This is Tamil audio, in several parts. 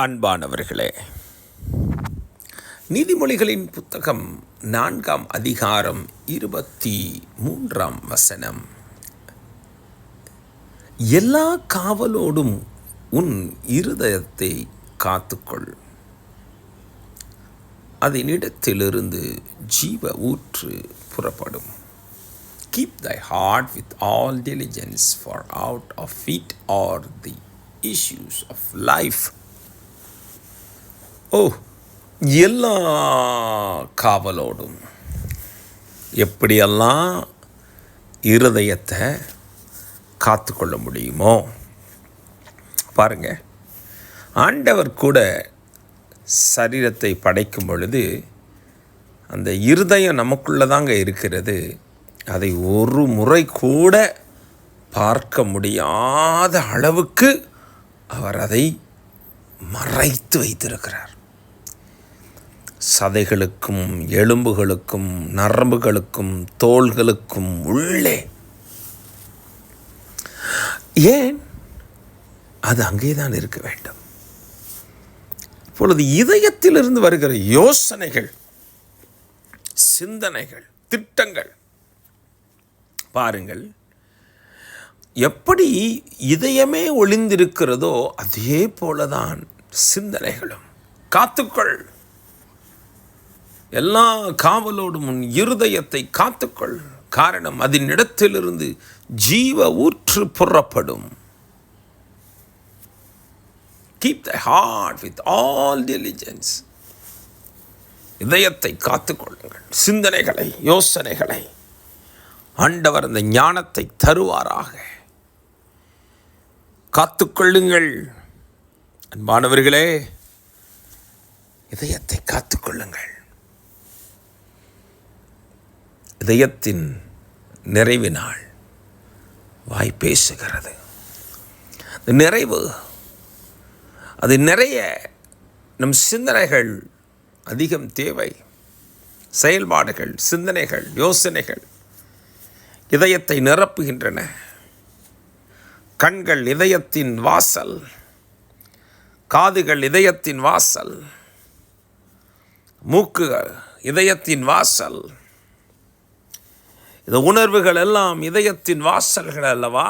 அன்பானவர்களே, நீதிமொழிகளின் புத்தகம் 4ஆம் அதிகாரம் 23ஆம் வசனம். எல்லா காவலோடும் உன் இருதயத்தை காத்துக்கொள், அதனிடத்திலிருந்து ஜீவ ஊற்று புறப்படும். Keep thy heart with all diligence, for out of it are the issues of life. எல்லா காவலோடும் எப்படியெல்லாம் இருதயத்தை காத்துக்கொள்ள முடியுமோ பாருங்க. ஆண்டவர் கூட சரீரத்தை படைக்கும் பொழுது அந்த இருதயம் நமக்குள்ளதாங்க இருக்கிறது. அதை ஒரு முறை கூட பார்க்க முடியாத அளவுக்கு அவர் அதை மறைத்து வைத்திருக்கிறார். சதைகளுக்கும் எலும்புகளுக்கும் நரம்புகளுக்கும் தோள்களுக்கும் உள்ளே. ஏன்? அது அங்கேதான் இருக்க வேண்டும். இப்பொழுது இதயத்திலிருந்து வருகிற யோசனைகள், சிந்தனைகள், திட்டங்கள் பாருங்கள், எப்படி இதயமே ஒளிந்திருக்கிறதோ அதே போலதான் சிந்தனைகளும். காத்துக்கொள், எல்லா காவலோடும் உன் இருதயத்தை காத்துக்கொள், காரணம் அதனிடத்திலிருந்து ஜீவ ஊற்று புறப்படும். Keep thy heart with all diligence. இதயத்தை காத்துக்கொள்ளுங்கள். சிந்தனைகளை, யோசனைகளை ஆண்டவர் அந்த ஞானத்தை தருவாராக. காத்துக்கொள்ளுங்கள். அன்பானவர்களே, இதயத்தை காத்துக்கொள்ளுங்கள். இதயத்தின் நிறைவினால் வாய் பேசுகிறது. நிறைவு அது நிறைய நம் சிந்தனைகள் அதிகம் தேவை. செயல்பாடுகள், சிந்தனைகள், யோசனைகள் இதயத்தை நிரப்புகின்றன. கண்கள் இதயத்தின் வாசல், காதுகள் இதயத்தின் வாசல், மூக்கு இதயத்தின் வாசல். இந்த உணர்வுகள் எல்லாம் இதயத்தின் வாசல்கள் அல்லவா?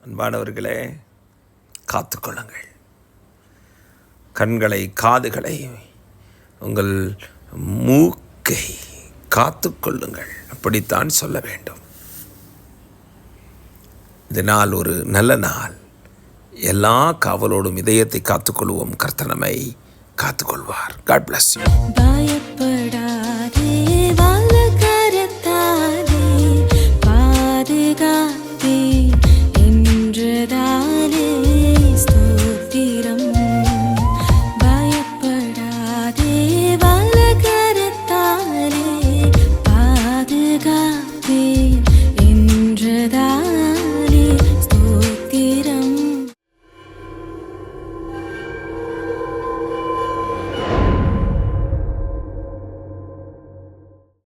அன்பானவர்களே, காத்துக்கொள்ளுங்கள். கண்களை, காதுகளை, உங்கள் மூக்கை காத்துக்கொள்ளுங்கள். அப்படித்தான் சொல்ல வேண்டும். இந்த நாள் ஒரு நல்ல நாள். எல்லா காவலோடும் இதயத்தை காத்துக்கொள்வோம். கர்த்தர் நம்மை காத்துக்கொள்வார். God bless you.